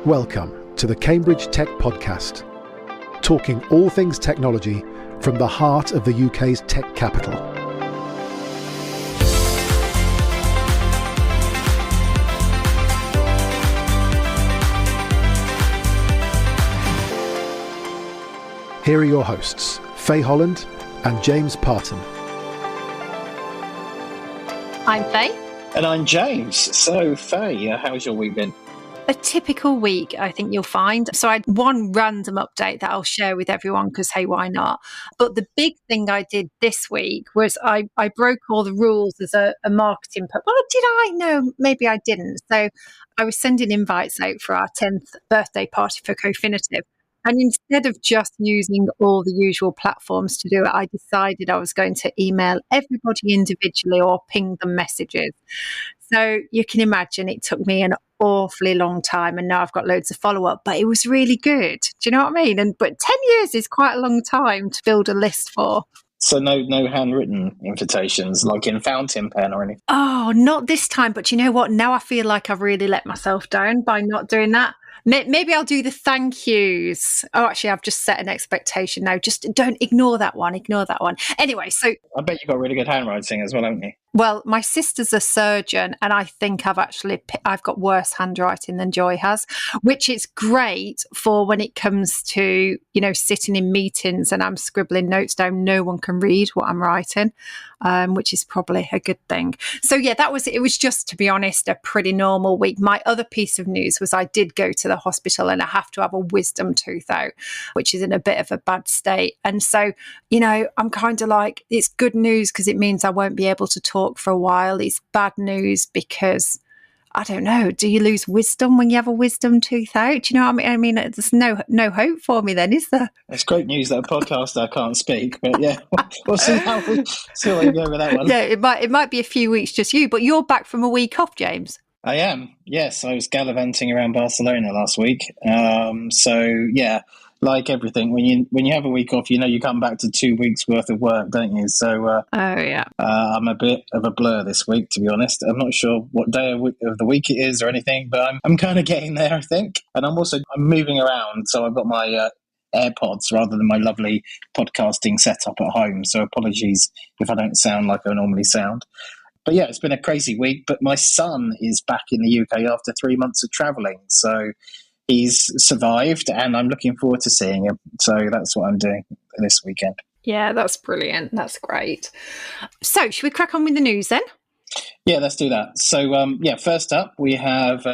Welcome to the Cambridge Tech Podcast, talking all things technology from the heart of the UK's tech capital. Here are your hosts, Faye Holland and James Parton. I'm Faye. And I'm James. So, Faye, how's your week been? A typical week, I think you'll find. So I had one random update that I'll share with everyone because, hey, why not? But the big thing I did this week was I broke all the rules as a marketing person. Well, did I? No, maybe I didn't. So I was sending invites out for our 10th birthday party for Cofinitive. And instead of just using all the usual platforms to do it, I decided I was going to email everybody individually or ping them messages. So you can imagine it took me an awfully long time, and now I've got loads of follow-up, but it was really good. Do you know what I mean? But 10 years is quite a long time to build a list for. So no handwritten invitations, like in fountain pen or anything? Oh, not this time. But you know what? Now I feel like I've really let myself down by not doing that. Maybe I'll do the thank yous. Oh, actually, I've just set an expectation now. Just don't ignore that one. Anyway, so... I bet you've got really good handwriting as well, haven't you? Well, my sister's a surgeon, and I think I've got worse handwriting than Joy has, which is great for when it comes to, sitting in meetings and I'm scribbling notes down. No one can read what I'm writing, which is probably a good thing. So yeah, it was just, to be honest, a pretty normal week. My other piece of news was I did go to the hospital and I have to have a wisdom tooth out, which is in a bit of a bad state. And so, I'm kind of like, it's good news because it means I won't be able to talk for a while. It's bad news because, I don't know, do you lose wisdom when you have a wisdom tooth out? Do you know what I mean? There's no hope for me then, is there? It's great news that a podcaster can't speak, but yeah, we'll see how we go with that one. Yeah, it might be a few weeks just you, but you're back from a week off, James. I am, yes. I was gallivanting around Barcelona last week. So yeah, like everything, when you have a week off, you come back to 2 weeks worth of work, don't you? So I'm a bit of a blur this week, to be honest. I'm not sure what day of the week it is or anything, but I'm kind of getting there, I think. And I'm moving around, so I've got my AirPods rather than my lovely podcasting setup at home. So apologies if I don't sound like I normally sound. But yeah, it's been a crazy week. But my son is back in the UK after 3 months of travelling. So he's survived and I'm looking forward to seeing him. So that's what I'm doing this weekend. Yeah, that's brilliant. That's great. So should we crack on with the news then? Yeah, let's do that. So first up, we have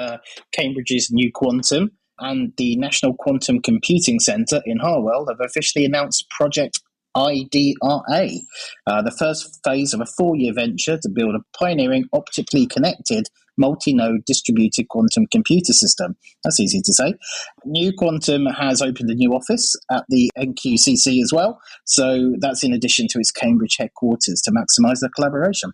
Cambridge's New Quantum and the National Quantum Computing Centre in Harwell have officially announced Project IDRA, the first phase of a 4-year venture to build a pioneering optically connected multi-node distributed quantum computer system. That's easy to say. New Quantum has opened a new office at the NQCC as well, so that's in addition to its Cambridge headquarters to maximise the collaboration.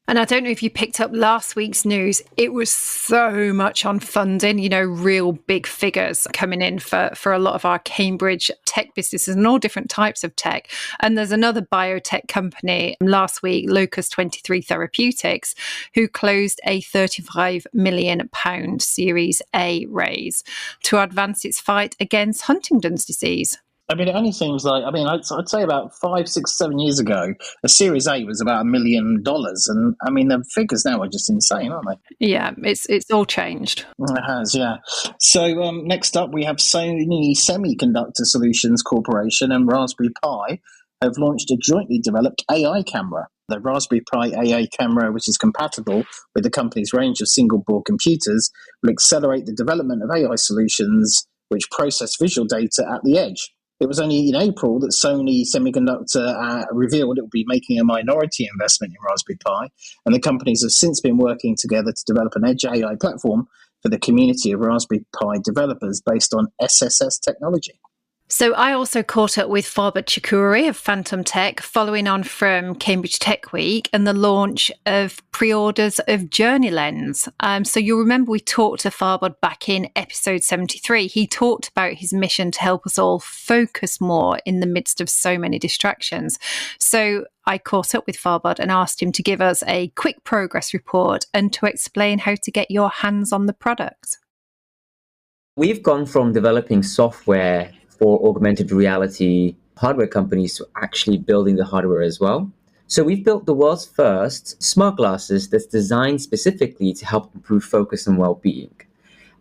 And I don't know if you picked up last week's news, it was so much on funding, real big figures coming in for a lot of our Cambridge tech businesses and all different types of tech. And there's another biotech company last week, Locus 23 Therapeutics, who closed a £35 million Series A raise to advance its fight against Huntington's disease. I mean, it only seems like, I'd say about 5, 6, 7 years ago, a Series A was about $1 million. And I mean, the figures now are just insane, aren't they? Yeah, it's all changed. It has, yeah. So next up, we have Sony Semiconductor Solutions Corporation and Raspberry Pi have launched a jointly developed AI camera. The Raspberry Pi AI camera, which is compatible with the company's range of single-board computers, will accelerate the development of AI solutions which process visual data at the edge. It was only in April that Sony Semiconductor revealed it would be making a minority investment in Raspberry Pi, and the companies have since been working together to develop an edge AI platform for the community of Raspberry Pi developers based on SSS technology. So I also caught up with Farbod Chakuri of Phantom Tech, following on from Cambridge Tech Week and the launch of pre-orders of Journey Lens. So you'll remember we talked to Farbod back in episode 73. He talked about his mission to help us all focus more in the midst of so many distractions. So I caught up with Farbod and asked him to give us a quick progress report and to explain how to get your hands on the product. We've gone from developing software for augmented reality hardware companies to actually building the hardware as well. So we've built the world's first smart glasses that's designed specifically to help improve focus and well-being.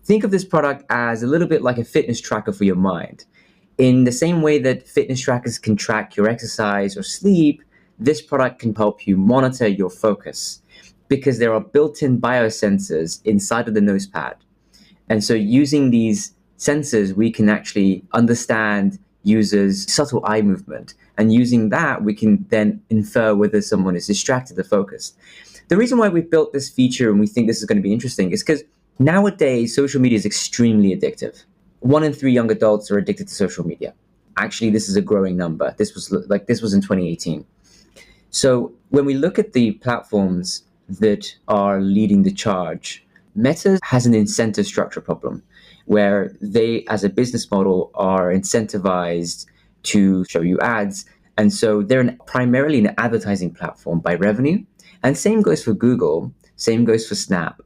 Think of this product as a little bit like a fitness tracker for your mind. In the same way that fitness trackers can track your exercise or sleep, this product can help you monitor your focus because there are built-in biosensors inside of the nose pad. And so using these sensors, we can actually understand users' subtle eye movement. And using that, we can then infer whether someone is distracted or focused. The reason why we've built this feature and we think this is going to be interesting is because nowadays, social media is extremely addictive. 1 in 3 young adults are addicted to social media. Actually, this is a growing number. This was in 2018. So when we look at the platforms that are leading the charge, Meta has an incentive structure problem where they, as a business model, are incentivized to show you ads. And so they're primarily an advertising platform by revenue. And same goes for Google, same goes for Snap.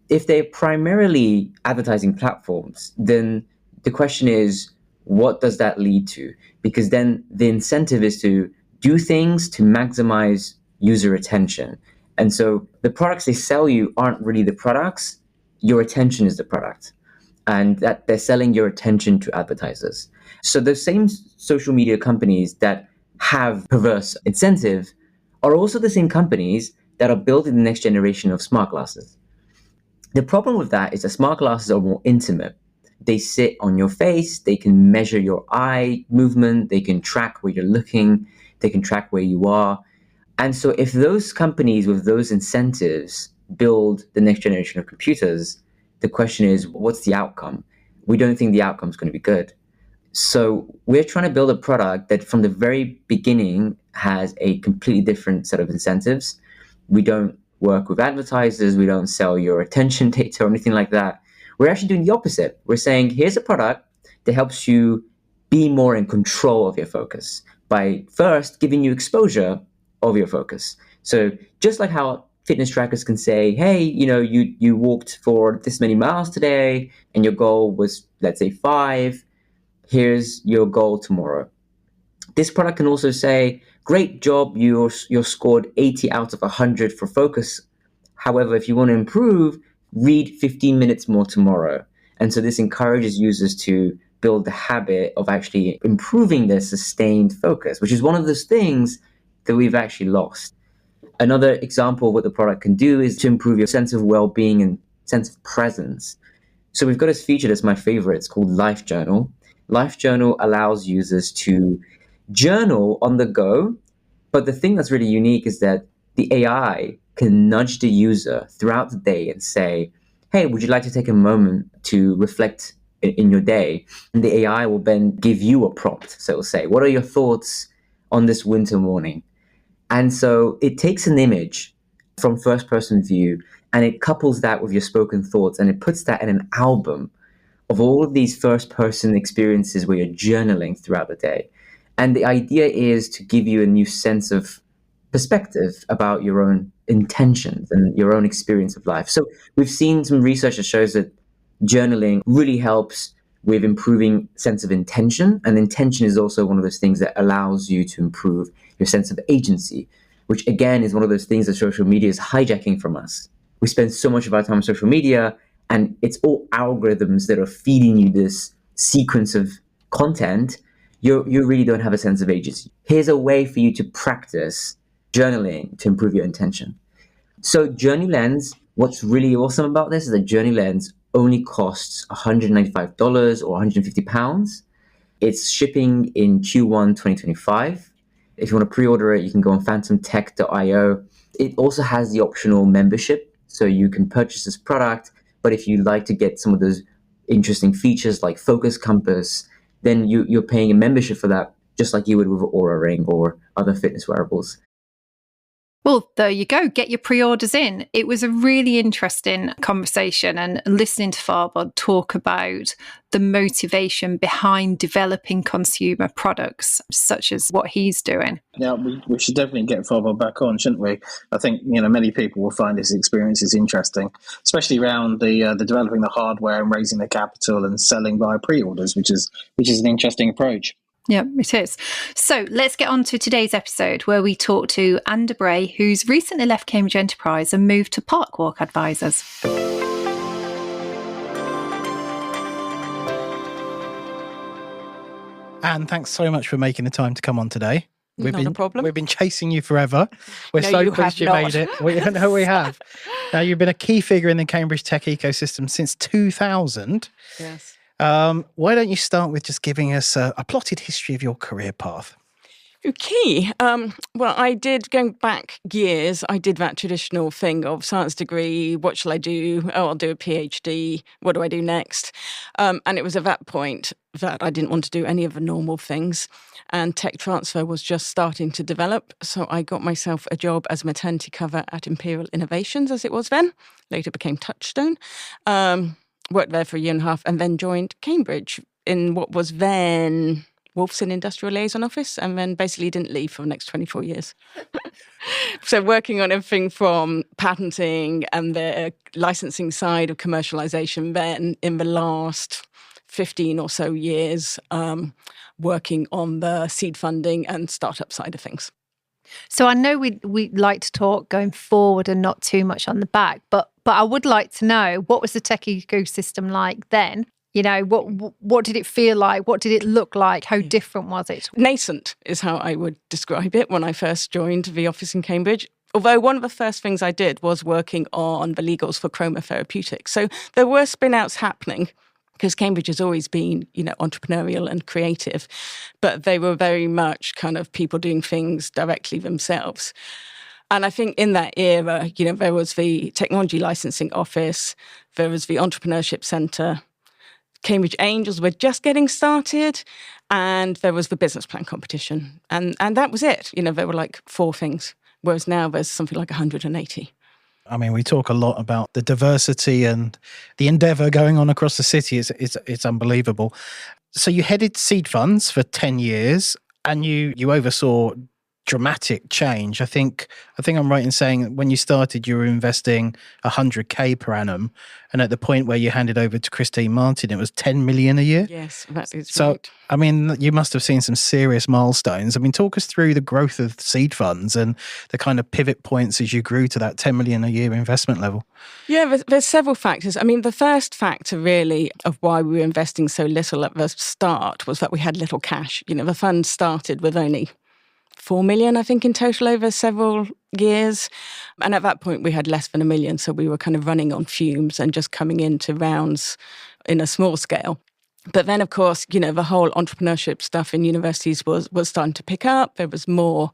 If they're primarily advertising platforms, then the question is, what does that lead to? Because then the incentive is to do things to maximize user attention. And so the products they sell you aren't really the products, your attention is the product. And that they're selling your attention to advertisers. So those same social media companies that have perverse incentive are also the same companies that are building the next generation of smart glasses. The problem with that is that smart glasses are more intimate. They sit on your face, they can measure your eye movement, they can track where you're looking, they can track where you are. And so if those companies with those incentives build the next generation of computers, the question is, what's the outcome? We don't think the outcome is going to be good. So we're trying to build a product that from the very beginning has a completely different set of incentives. We don't work with advertisers. We don't sell your attention data or anything like that. We're actually doing the opposite. We're saying, here's a product that helps you be more in control of your focus by first giving you exposure of your focus. So just like how fitness trackers can say, hey, you walked for this many miles today and your goal was, let's say 5, here's your goal tomorrow. This product can also say, great job, you're scored 80 out of 100 for focus. However, if you want to improve, read 15 minutes more tomorrow. And so this encourages users to build the habit of actually improving their sustained focus, which is one of those things that we've actually lost. Another example of what the product can do is to improve your sense of well-being and sense of presence. So we've got this feature that's my favorite. It's called Life Journal. Life Journal allows users to journal on the go. But the thing that's really unique is that the AI can nudge the user throughout the day and say, hey, would you like to take a moment to reflect in your day? And the AI will then give you a prompt. So it'll say, what are your thoughts on this winter morning? And so it takes an image from first person view and it couples that with your spoken thoughts and it puts that in an album of all of these first person experiences where you're journaling throughout the day. And the idea is to give you a new sense of perspective about your own intentions and your own experience of life. So we've seen some research that shows that journaling really helps with improving sense of intention. And intention is also one of those things that allows you to improve your sense of agency, which again is one of those things that social media is hijacking from us. We spend so much of our time on social media and it's all algorithms that are feeding you this sequence of content. You really don't have a sense of agency. Here's a way for you to practice journaling to improve your intention. So Journey Lens, what's really awesome about this is that Journey Lens only costs $195 or £150. It's shipping in Q1 2025. If you want to pre-order it, you can go on phantomtech.io. It also has the optional membership, so you can purchase this product. But if you'd like to get some of those interesting features like Focus Compass, then you're paying a membership for that, just like you would with an Oura Ring or other fitness wearables. Well, there you go. Get your pre-orders in. It was a really interesting conversation, and listening to Farbod talk about the motivation behind developing consumer products, such as what he's doing. Yeah, we should definitely get Farbod back on, shouldn't we? I think many people will find his experiences interesting, especially around the developing the hardware and raising the capital and selling via pre-orders, which is an interesting approach. Yeah, it is. So let's get on to today's episode, where we talk to Anne Dobree, who's recently left Cambridge Enterprise and moved to Parkwalk Advisors. Anne, thanks so much for making the time to come on today. Not a problem. We've been chasing you forever. We're No, so you pleased you have made not. it. We have. Now, you've been a key figure in the Cambridge tech ecosystem since 2000. Yes. Why don't you start with just giving us a plotted history of your career path? Okay. Well, I did, going back years, I did that traditional thing of science degree. What shall I do? Oh, I'll do a PhD. What do I do next? And it was at that point that I didn't want to do any of the normal things. And tech transfer was just starting to develop. So I got myself a job as maternity cover at Imperial Innovations, as it was then. Later became Touchstone. Worked there for a year and a half and then joined Cambridge in what was then Wolfson Industrial Liaison Office, and then basically didn't leave for the next 24 years. So working on everything from patenting and the licensing side of commercialisation, then in the last 15 or so years, working on the seed funding and startup side of things. So I know we like to talk going forward and not too much on the back, but I would like to know, what was the tech ecosystem like then? What did it feel like? What did it look like? How different was it? Nascent is how I would describe it when I first joined the office in Cambridge. Although one of the first things I did was working on the legals for Chroma Therapeutics. So there were spin-outs happening, because Cambridge has always been, entrepreneurial and creative, but they were very much kind of people doing things directly themselves. And I think in that era, there was the Technology Licensing Office, there was the Entrepreneurship Centre, Cambridge Angels were just getting started, and there was the business plan competition. And that was it. There were like 4 things, whereas now there's something like 180. I mean, we talk a lot about the diversity and the endeavour going on across the city. It's unbelievable. So you headed seed funds for 10 years and you oversaw dramatic change. I think I'm right in saying that when you started, you were investing 100k per annum, and at the point where you handed over to Christine Martin, it was 10 million a year. Yes, that is so, right. I mean, you must have seen some serious milestones. I mean, talk us through the growth of seed funds and the kind of pivot points as you grew to that 10 million a year investment level. Yeah, there's several factors. I mean, the first factor really of why we were investing so little at the start was that we had little cash. The fund started with only 4 million, I think, in total over several years. And at that point, we had less than 1 million. So we were kind of running on fumes and just coming into rounds in a small scale. But then, of course, the whole entrepreneurship stuff in universities was starting to pick up. There was more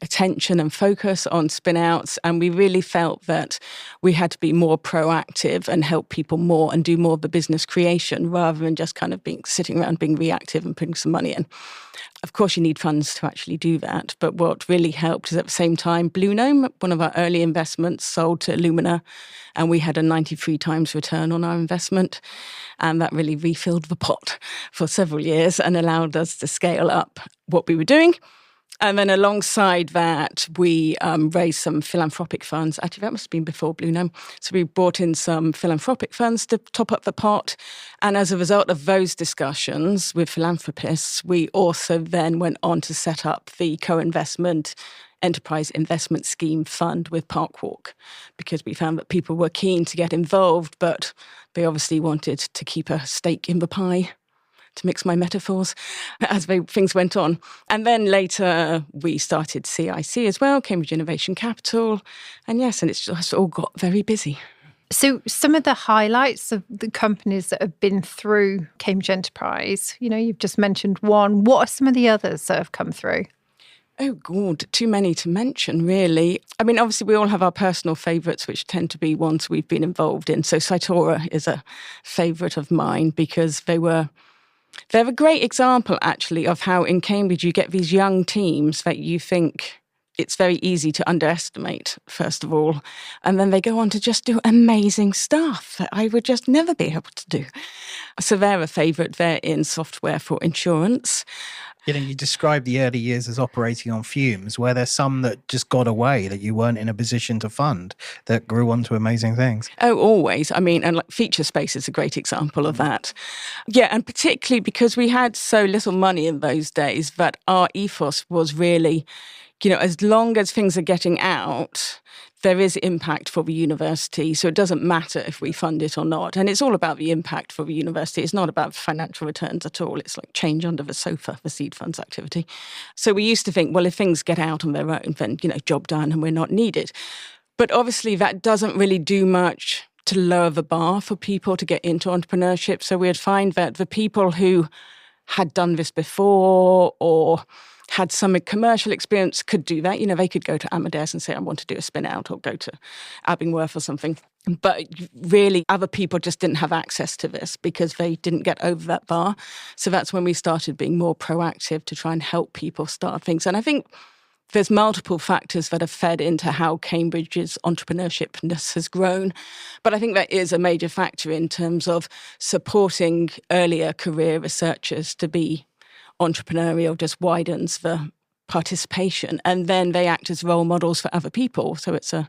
attention and focus on spin-outs. And we really felt that we had to be more proactive and help people more and do more of the business creation rather than just kind of sitting around being reactive and putting some money in. Of course, you need funds to actually do that. But what really helped is at the same time, Blue Gnome, one of our early investments, sold to Illumina, and we had a 93 times return on our investment. And that really refilled the pot for several years and allowed us to scale up what we were doing. And then alongside that, we raised some philanthropic funds. Actually, that must have been before Blue Gnome. So we brought in some philanthropic funds to top up the pot. And as a result of those discussions with philanthropists, we also then went on to set up the co-investment enterprise investment scheme fund with Parkwalk, because we found that people were keen to get involved, but they obviously wanted to keep a stake in the pie, to mix my metaphors, as things went on. And then later we started CIC as well, Cambridge Innovation Capital. And yes, and it's just all got very busy. So some of the highlights of the companies that have been through Cambridge Enterprise, you've just mentioned one. What are some of the others that have come through? Oh, God, too many to mention, really. I mean, obviously, we all have our personal favourites, which tend to be ones we've been involved in. So Cytora is a favourite of mine because they're a great example, actually, of how in Cambridge you get these young teams that you think it's very easy to underestimate, first of all. And then they go on to just do amazing stuff that I would just never be able to do. So they're a favourite. They're in software for insurance. You described the early years as operating on fumes. Were there some that just got away that you weren't in a position to fund that grew on to amazing things? Oh, always. I mean, and like Feature Space is a great example of that. Yeah, and particularly because we had so little money in those days, that our ethos was really, as long as things are getting out, there is impact for the university. So it doesn't matter if we fund it or not. And it's all about the impact for the university. It's not about financial returns at all. It's like change under the sofa for seed funds activity. So we used to think, well, if things get out on their own, then, job done and we're not needed. But obviously that doesn't really do much to lower the bar for people to get into entrepreneurship. So we'd find that the people who had done this before or had some commercial experience could do that. They could go to Amadeus and say, I want to do a spin out, or go to Abingworth or something. But really, other people just didn't have access to this because they didn't get over that bar. So that's when we started being more proactive to try and help people start things. And I think there's multiple factors that have fed into how Cambridge's entrepreneurshipness has grown. But I think that is a major factor in terms of supporting earlier career researchers to be entrepreneurial. Just widens the participation, and then they act as role models for other people. So it's a,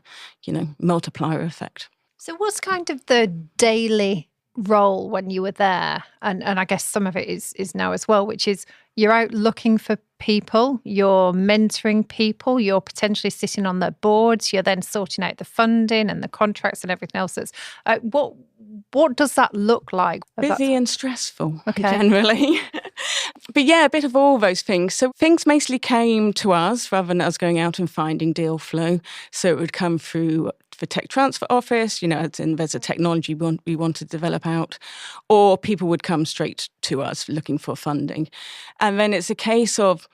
multiplier effect. So what's kind of the daily role when you were there? And I guess some of it is now as well, which is you're out looking for people, you're mentoring people, you're potentially sitting on their boards, you're then sorting out the funding and the contracts and everything else. That's what does that look like? Busy and stressful, generally. But yeah, a bit of all those things. So things mostly came to us rather than us going out and finding deal flow. So it would come through the tech transfer office, as in there's a technology we want to develop out, or people would come straight to us looking for funding. And then it's a case of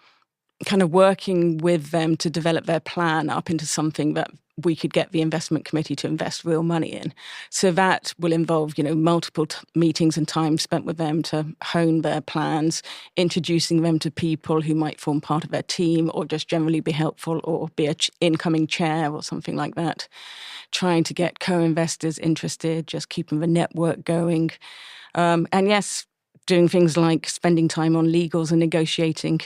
kind of working with them to develop their plan up into something that we could get the investment committee to invest real money in. So that will involve, multiple meetings and time spent with them to hone their plans, introducing them to people who might form part of their team or just generally be helpful or be an incoming chair or something like that. Trying to get co-investors interested, just keeping the network going. And yes, doing things like spending time on legals and negotiating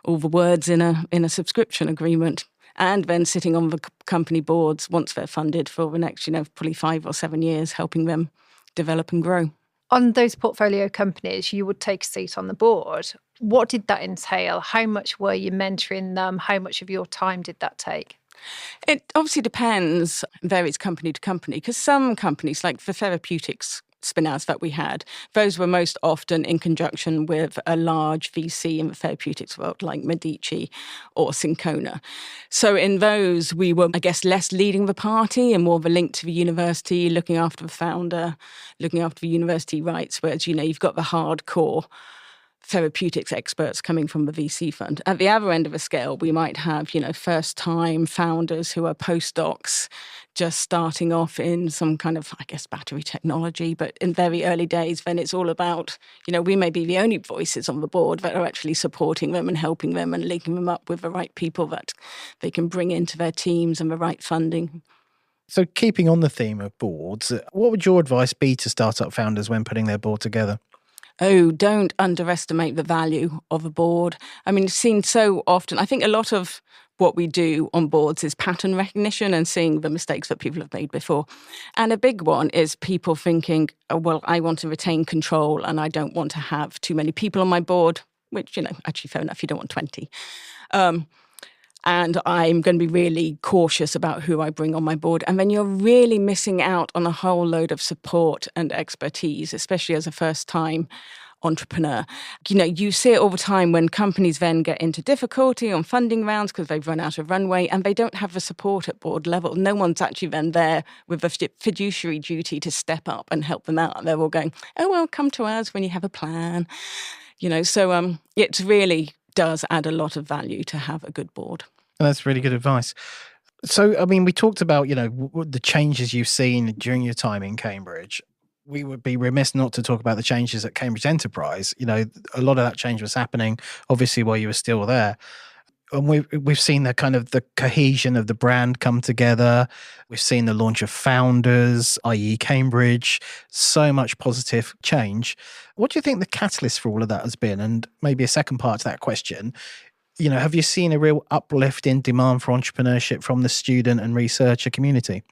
all the words in a subscription agreement. And then sitting on the company boards once they're funded for the next, probably 5 or 7 years, helping them develop and grow. On those portfolio companies, you would take a seat on the board. What did that entail? How much were you mentoring them? How much of your time did that take? It obviously depends, varies company to company, because some companies, like the therapeutics spin-outs that we had, those were most often in conjunction with a large VC in the therapeutics world, like Medici or Syncona. So in those, we were, I guess, less leading the party and more of a link to the university, looking after the founder, looking after the university rights, whereas, you've got the hardcore therapeutics experts coming from the VC fund. At the other end of the scale, we might have, first-time founders who are postdocs just starting off in some kind of, I guess, battery technology. But in very early days, then it's all about, we may be the only voices on the board that are actually supporting them and helping them and linking them up with the right people that they can bring into their teams and the right funding. So keeping on the theme of boards, what would your advice be to startup founders when putting their board together? Oh, don't underestimate the value of a board. I mean, it's seen so often. I think a lot of what we do on boards is pattern recognition and seeing the mistakes that people have made before. And a big one is people thinking, oh, well, I want to retain control and I don't want to have too many people on my board, which, actually fair enough, you don't want 20. And I'm going to be really cautious about who I bring on my board. And then you're really missing out on a whole load of support and expertise, especially as a first-time entrepreneur. You see it all the time when companies then get into difficulty on funding rounds because they've run out of runway and they don't have the support at board level. No one's actually then there with a fiduciary duty to step up and help them out. They're all going, oh, well, come to us when you have a plan. So it really does add a lot of value to have a good board. That's really good advice. So, I mean, we talked about, the changes you've seen during your time in Cambridge. We would be remiss not to talk about the changes at Cambridge Enterprise. A lot of that change was happening, obviously, while you were still there. And we've seen the kind of the cohesion of the brand come together. We've seen the launch of Founders, i.e. Cambridge, so much positive change. What do you think the catalyst for all of that has been? And maybe a second part to that question, have you seen a real uplift in demand for entrepreneurship from the student and researcher community?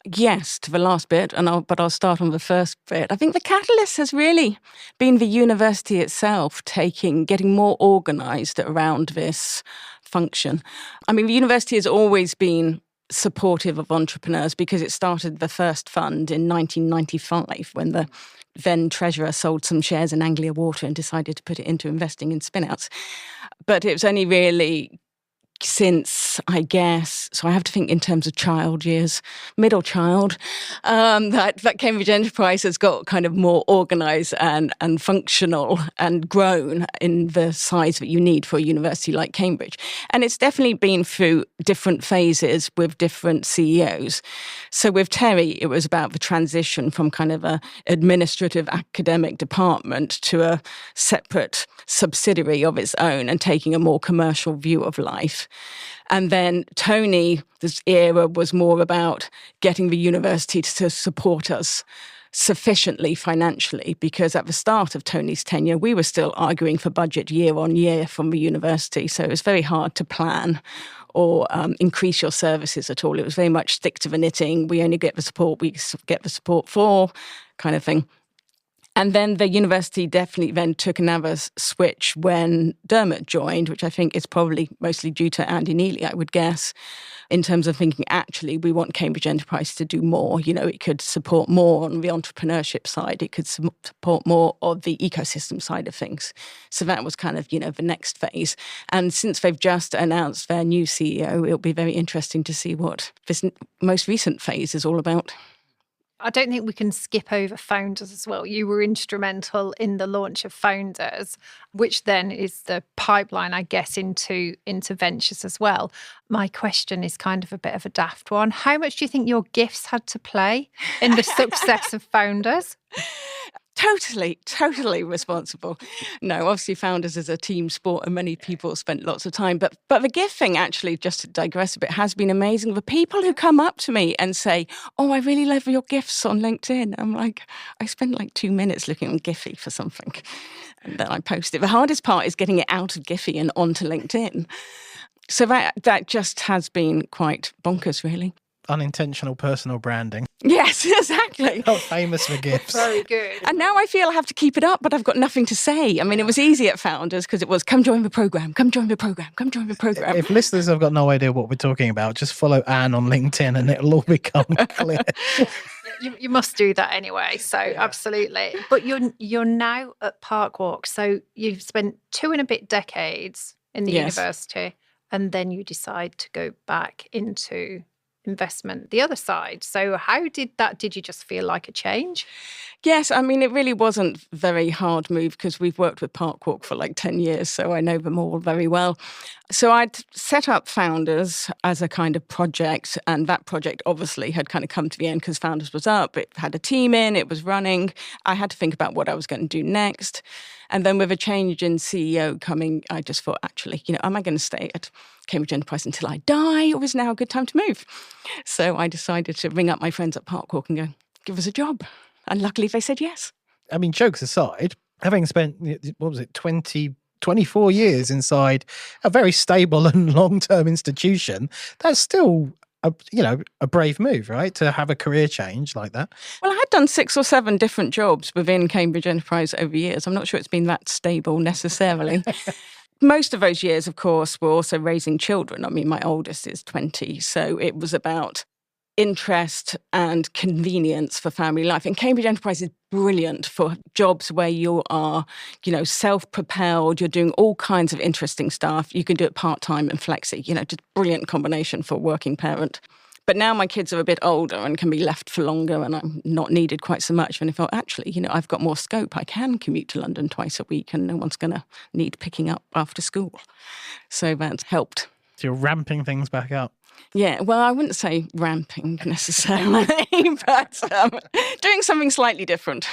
Yes, to the last bit, but I'll start on the first bit. I think the catalyst has really been the university itself getting more organised around this function. I mean, the university has always been supportive of entrepreneurs because it started the first fund in 1995 when the then treasurer sold some shares in Anglia Water and decided to put it into investing in spin-outs. But it was only really since, I guess, so I have to think in terms of child years, middle child, that Cambridge Enterprise has got kind of more organised and functional and grown in the size that you need for a university like Cambridge. And it's definitely been through different phases with different CEOs. So with Terry, it was about the transition from kind of a administrative academic department to a separate subsidiary of its own and taking a more commercial view of life. And then Tony, this era was more about getting the university to support us sufficiently financially, because at the start of Tony's tenure, we were still arguing for budget year on year from the university. So it was very hard to plan or increase your services at all. It was very much stick to the knitting. We only get the support we get the support for kind of thing. And then the university definitely then took another switch when Dermot joined, which I think is probably mostly due to Andy Neely, I would guess, in terms of thinking, actually, we want Cambridge Enterprise to do more. It could support more on the entrepreneurship side. It could support more of the ecosystem side of things. So that was kind of, the next phase. And since they've just announced their new CEO, it'll be very interesting to see what this most recent phase is all about. I don't think we can skip over Founders as well. You were instrumental in the launch of Founders, which then is the pipeline, I guess, into ventures as well. My question is kind of a bit of a daft one. How much do you think your gifts had to play in the success of Founders? Totally responsible. No, obviously Founders is a team sport and many people spent lots of time. But the gift thing, actually, just to digress a bit, has been amazing. The people who come up to me and say, "Oh, I really love your gifts on LinkedIn." I'm like, I spent like 2 minutes looking on Giphy for something. And then I post it. The hardest part is getting it out of Giphy and onto LinkedIn. So that just has been quite bonkers, really. Unintentional personal branding. Yes, exactly. Not famous for gifts. Very good. And now I feel I have to keep it up, but I've got nothing to say. I mean, it was easy at Founders because it was, come join the program, come join the program, come join the program. If listeners have got no idea what we're talking about, just follow Anne on LinkedIn and it'll all become clear. You must do that anyway. So absolutely. But you're now at Parkwalk. So you've spent 2 and a bit decades in the university, and then you decide to go back into investment, the other side. So how did you just feel like a change? Yes, I mean, it really wasn't a very hard move because we've worked with Parkwalk for like 10 years, so I know them all very well. So I'd set up Founders as a kind of project, and that project obviously had kind of come to the end because Founders was up. It had a team in, it was running. I had to think about what I was going to do next. And then with a change in CEO coming, I just thought, actually, am I going to stay at Cambridge Enterprise until I die, or is now a good time to move? So I decided to ring up my friends at Parkwalk and go, give us a job. And luckily they said yes. I mean, jokes aside, having spent, 24 years inside a very stable and long-term institution, that's still a brave move, right? To have a career change like that. Well, I had done 6 or 7 different jobs within Cambridge Enterprise over years. I'm not sure it's been that stable necessarily. Most of those years, of course, were also raising children. I mean, my oldest is 20, so it was about interest and convenience for family life. And Cambridge Enterprise is brilliant for jobs where you are, self-propelled, you're doing all kinds of interesting stuff. You can do it part-time and flexi, just brilliant combination for a working parent. But now my kids are a bit older and can be left for longer and I'm not needed quite so much. And I felt, actually, I've got more scope. I can commute to London twice a week and no one's going to need picking up after school. So that's helped. So you're ramping things back up. Yeah, well, I wouldn't say ramping necessarily, but doing something slightly different.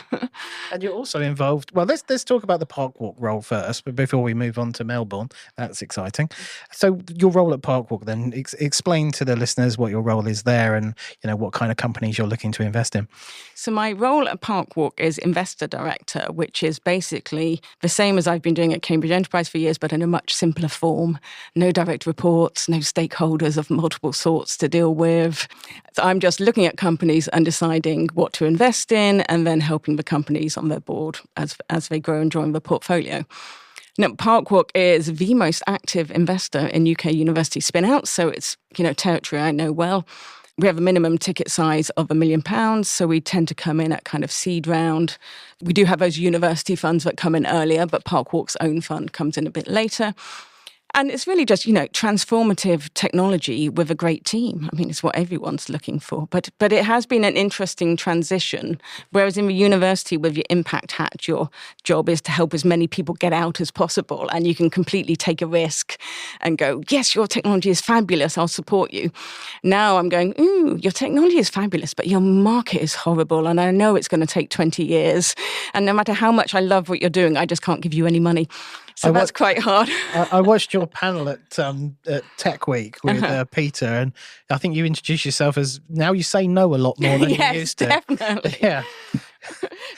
And you're also involved. Well, let's talk about the Parkwalk role first, but before we move on to Melbourne, that's exciting. So, your role at Parkwalk, then, explain to the listeners what your role is there, and what kind of companies you're looking to invest in. So, my role at Parkwalk is investor director, which is basically the same as I've been doing at Cambridge Enterprise for years, but in a much simpler form. No direct reports, no stakeholders of multiple sorts to deal with. So I'm just looking at companies and deciding what to invest in, and then helping the companies on their board as they grow and join the portfolio. Now, Parkwalk is the most active investor in UK university spin-outs, so it's territory I know well. We have a minimum ticket size of £1 million, so we tend to come in at kind of seed round. We do have those university funds that come in earlier, but Parkwalk's own fund comes in a bit later. And it's really just, transformative technology with a great team. I mean, it's what everyone's looking for. But it has been an interesting transition. Whereas in the university with your impact hat, your job is to help as many people get out as possible. And you can completely take a risk and go, yes, your technology is fabulous, I'll support you. Now I'm going, your technology is fabulous, but your market is horrible. And I know it's going to take 20 years. And no matter how much I love what you're doing, I just can't give you any money. So that's quite hard. I watched your panel at Tech Week with Peter, and I think you introduced yourself as, now you say no a lot more than you used to. Definitely. Yeah.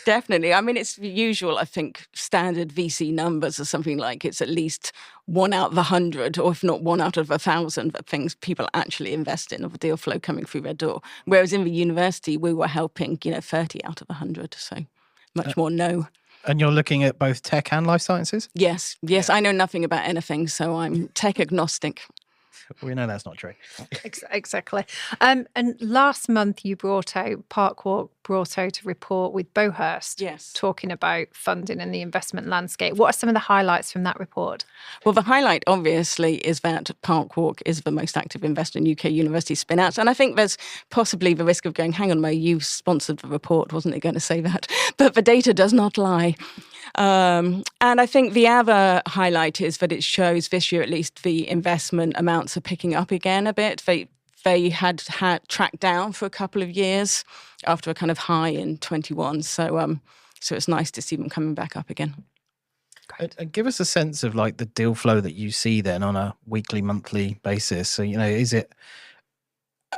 Definitely. I mean, it's the usual, I think, standard VC numbers are something like it's at least 1 out of 100, or if not 1 out of 1,000, that things people actually invest in, of a deal flow coming through their door. Whereas in the university, we were helping, 30 out of 100. So much more no. And you're looking at both tech and life sciences? Yes. I know nothing about anything, so I'm tech agnostic. We know that's not true. Exactly. And last month Parkwalk brought out a report with Bowhurst, yes, talking about funding and the investment landscape. What are some of the highlights from that report? Well, the highlight, obviously, is that Parkwalk is the most active investor in UK university spin-outs. And I think there's possibly the risk of going, hang on, Mo, you sponsored the report, wasn't it going to say that? But the data does not lie. And I think the other highlight is that it shows this year, at least, the investment amounts are picking up again a bit. They had tracked down for a couple of years after a kind of high in 21. So it's nice to see them coming back up again. And give us a sense of the deal flow that you see then on a weekly, monthly basis. So, is it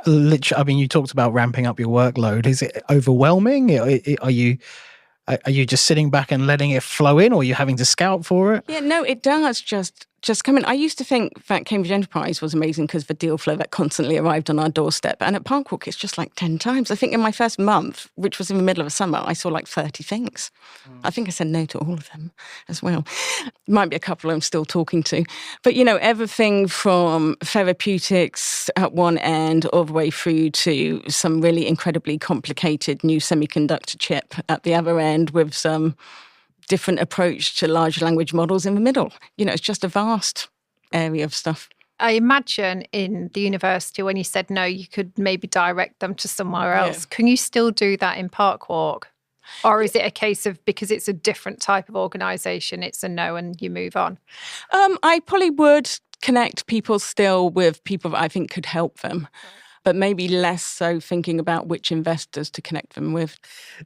literally, I mean, you talked about ramping up your workload. Is it overwhelming? Are you just sitting back and letting it flow in, or are you having to scout for it? Yeah, no, it does just come in. I used to think that Cambridge Enterprise was amazing because of the deal flow that constantly arrived on our doorstep. And at Parkwalk, it's just 10 times. I think in my first month, which was in the middle of a summer, I saw 30 things. I think I said no to all of them as well. Might be a couple I'm still talking to. But, everything from therapeutics at one end all the way through to some really incredibly complicated new semiconductor chip at the other end with some different approach to large language models in the middle. It's just a vast area of stuff. I imagine in the university, when you said no, you could maybe direct them to somewhere else. Yeah. Can you still do that in Parkwalk? Or is it a case of, because it's a different type of organisation, it's a no and you move on? I probably would connect people still with people that I think could help them. But maybe less so thinking about which investors to connect them with.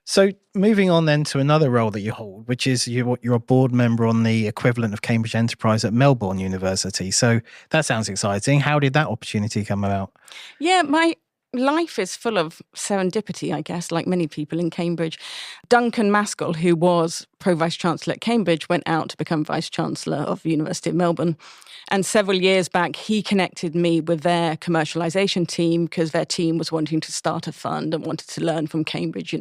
So moving on then to another role that you hold, which is you're a board member on the equivalent of Cambridge Enterprise at Melbourne University. So that sounds exciting. How did that opportunity come about? Yeah, my life is full of serendipity, I guess, like many people in Cambridge. Duncan Maskell, who was Pro-Vice-Chancellor at Cambridge, went out to become Vice-Chancellor of the University of Melbourne. And several years back, he connected me with their commercialisation team because their team was wanting to start a fund and wanted to learn from Cambridge,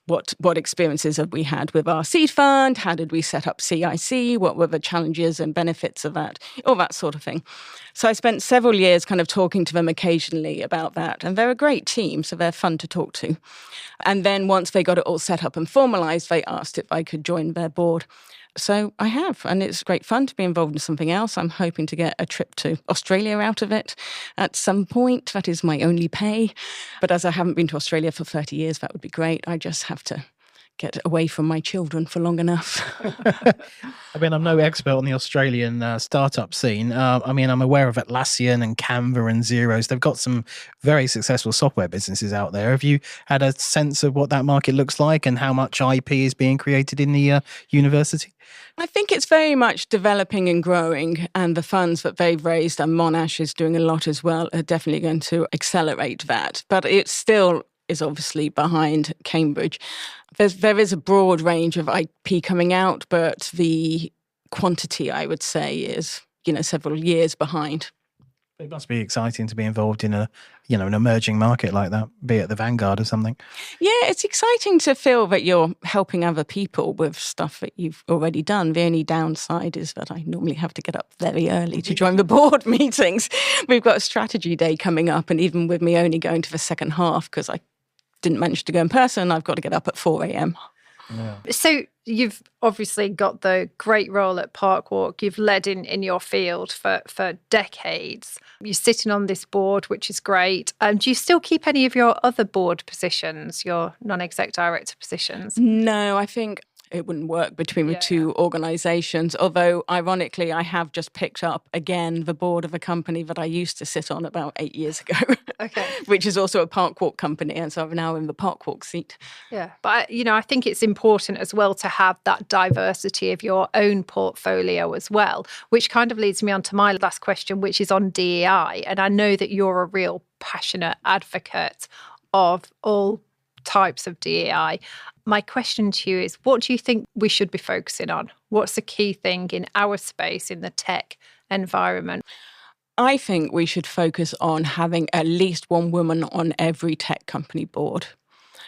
what experiences have we had with our seed fund? How did we set up CIC? What were the challenges and benefits of that? All that sort of thing. So I spent several years kind of talking to them occasionally about that. And they're a great team, so they're fun to talk to. And then once they got it all set up and formalised, they asked if I could join their board. So I have, and it's great fun to be involved in something else. I'm hoping to get a trip to Australia out of it at some point. That is my only pay. But as I haven't been to Australia for 30 years, that would be great. I just have to get away from my children for long enough. I mean, I'm no expert on the Australian startup scene. I mean, I'm aware of Atlassian and Canva and Xero's. They've got some very successful software businesses out there. Have you had a sense of what that market looks like and how much IP is being created in the university? I think it's very much developing and growing, and the funds that they've raised, and Monash is doing a lot as well, are definitely going to accelerate that. But it still is obviously behind Cambridge. There is a broad range of IP coming out, but the quantity, I would say, is several years behind. It must be exciting to be involved in an emerging market like that, be it the vanguard or something. Yeah, it's exciting to feel that you're helping other people with stuff that you've already done. The only downside is that I normally have to get up very early to join the board meetings. We've got a strategy day coming up, and even with me only going to the second half because I didn't manage to go in person, I've got to get up at 4 a.m. Yeah. So you've obviously got the great role at Parkwalk. You've led in your field for decades. You're sitting on this board, which is great. Do you still keep any of your other board positions, your non-exec director positions? No, I think it wouldn't work between the two organisations. Although, ironically, I have just picked up again the board of a company that I used to sit on about 8 years ago, which is also a Parkwalk company. And so I'm now in the Parkwalk seat. Yeah, but, I think it's important as well to have that diversity of your own portfolio as well, which kind of leads me on to my last question, which is on DEI. And I know that you're a real passionate advocate of all types of DEI. My question to you is, what do you think we should be focusing on? What's the key thing in our space, in the tech environment? I think we should focus on having at least one woman on every tech company board,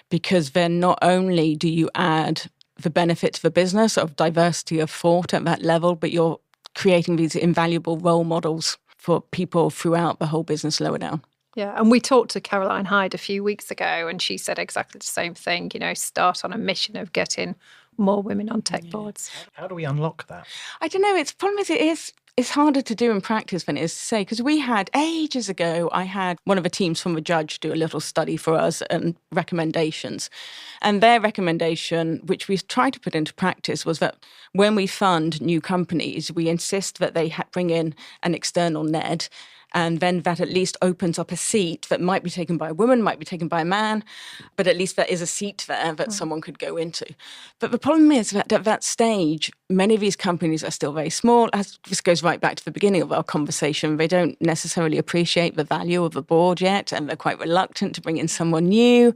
because then not only do you add the benefit to the business of diversity of thought at that level, but you're creating these invaluable role models for people throughout the whole business lower down. Yeah, and we talked to Caroline Hyde a few weeks ago, and she said exactly the same thing, start on a mission of getting more women on tech boards. How do we unlock that? I don't know. The problem is it's harder to do in practice than it is to say, because we had ages ago, I had one of the teams from the Judge do a little study for us and recommendations. And their recommendation, which we tried to put into practice, was that when we fund new companies, we insist that they bring in an external NED. And then that at least opens up a seat that might be taken by a woman, might be taken by a man, but at least there is a seat there that someone could go into. But the problem is that at that stage, many of these companies are still very small. This goes right back to the beginning of our conversation. They don't necessarily appreciate the value of the board yet, and they're quite reluctant to bring in someone new.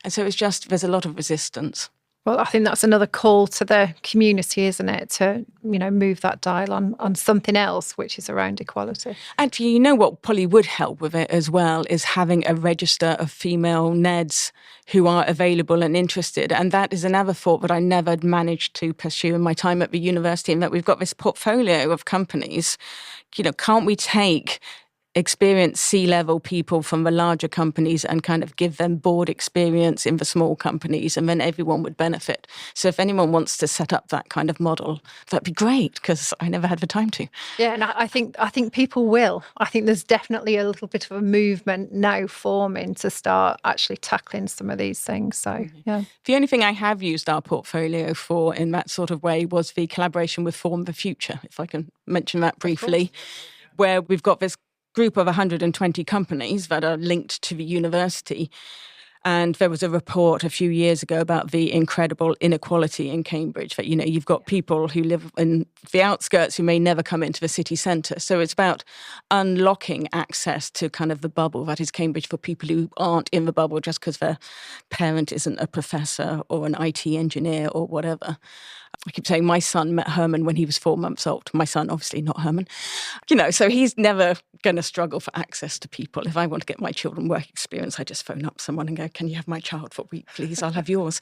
And so there's a lot of resistance. Well, I think that's another call to the community, isn't it? To, move that dial on something else, which is around equality. Actually, what probably would help with it as well is having a register of female NEDs who are available and interested. And that is another thought that I never managed to pursue in my time at the university, and that we've got this portfolio of companies. Can't we take experienced C-level people from the larger companies and kind of give them board experience in the small companies, and then everyone would benefit. So if anyone wants to set up that kind of model, that'd be great, because I never had the time to. Yeah, and I think people will. I think there's definitely a little bit of a movement now forming to start actually tackling some of these things. So, yeah. The only thing I have used our portfolio for in that sort of way was the collaboration with Form the Future, if I can mention that briefly, where we've got this group of 120 companies that are linked to the university. And there was a report a few years ago about the incredible inequality in Cambridge, that, you've got people who live in the outskirts who may never come into the city centre. So it's about unlocking access to kind of the bubble that is Cambridge for people who aren't in the bubble just because their parent isn't a professor or an IT engineer or whatever. I keep saying my son met Herman when he was 4 months old. My son, obviously not Herman. So he's never going to struggle for access to people. If I want to get my children work experience, I just phone up someone and go, can you have my child for a week, please? I'll have yours.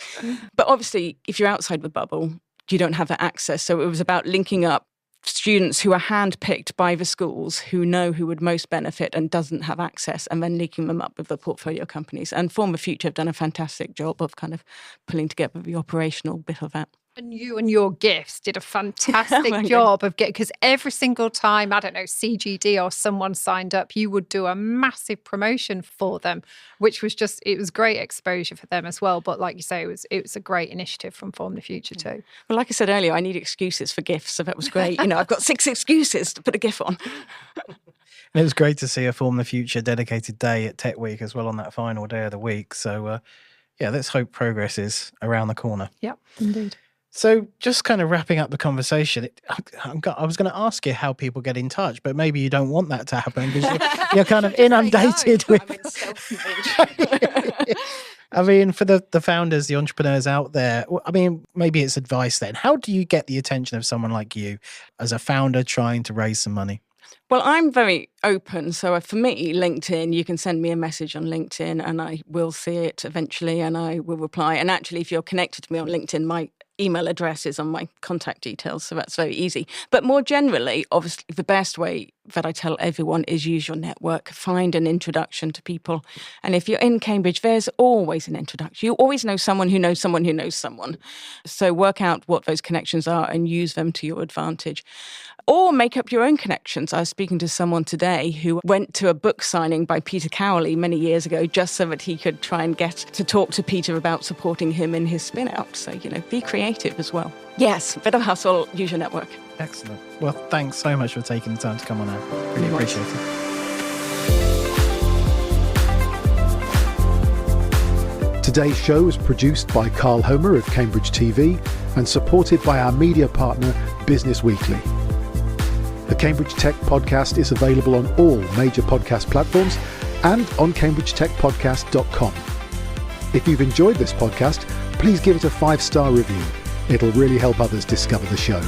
But obviously, if you're outside the bubble, you don't have that access. So it was about linking up students who are handpicked by the schools who know who would most benefit and doesn't have access, and then linking them up with the portfolio companies. And Form the Future have done a fantastic job of kind of pulling together the operational bit of that. And you and your gifts did a fantastic job of because every single time, I don't know, CGD or someone signed up, you would do a massive promotion for them, which was it was great exposure for them as well. But like you say, it was a great initiative from Form the Future too. Well, like I said earlier, I need excuses for gifts, so that was great. I've got 6 excuses to put a GIF on. And it was great to see a Form the Future dedicated day at Tech Week as well on that final day of the week. So, let's hope progress is around the corner. Yeah, indeed. So just kind of wrapping up the conversation, I was going to ask you how people get in touch, but maybe you don't want that to happen because you're kind of inundated with... I mean, for the founders, the entrepreneurs out there, I mean, maybe it's advice then. How do you get the attention of someone like you as a founder trying to raise some money? Well, I'm very open. So for me, LinkedIn, you can send me a message on LinkedIn and I will see it eventually and I will reply. And actually, if you're connected to me on LinkedIn, my email address is on my contact details. So that's very easy. But more generally, obviously, the best way that I tell everyone is use your network. Find an introduction to people. And if you're in Cambridge, there's always an introduction. You always know someone who knows someone who knows someone. So work out what those connections are and use them to your advantage. Or make up your own connections. I was speaking to someone today who went to a book signing by Peter Cowley many years ago just so that he could try and get to talk to Peter about supporting him in his spin out. So, be creative as well. Yes, bit of hustle, use your network. Excellent. Well, thanks so much for taking the time to come on out. Really appreciate it. Today's show was produced by Carl Homer of Cambridge TV and supported by our media partner, Business Weekly. The Cambridge Tech Podcast is available on all major podcast platforms and on cambridgetechpodcast.com. If you've enjoyed this podcast, please give it a 5-star review. It'll really help others discover the show.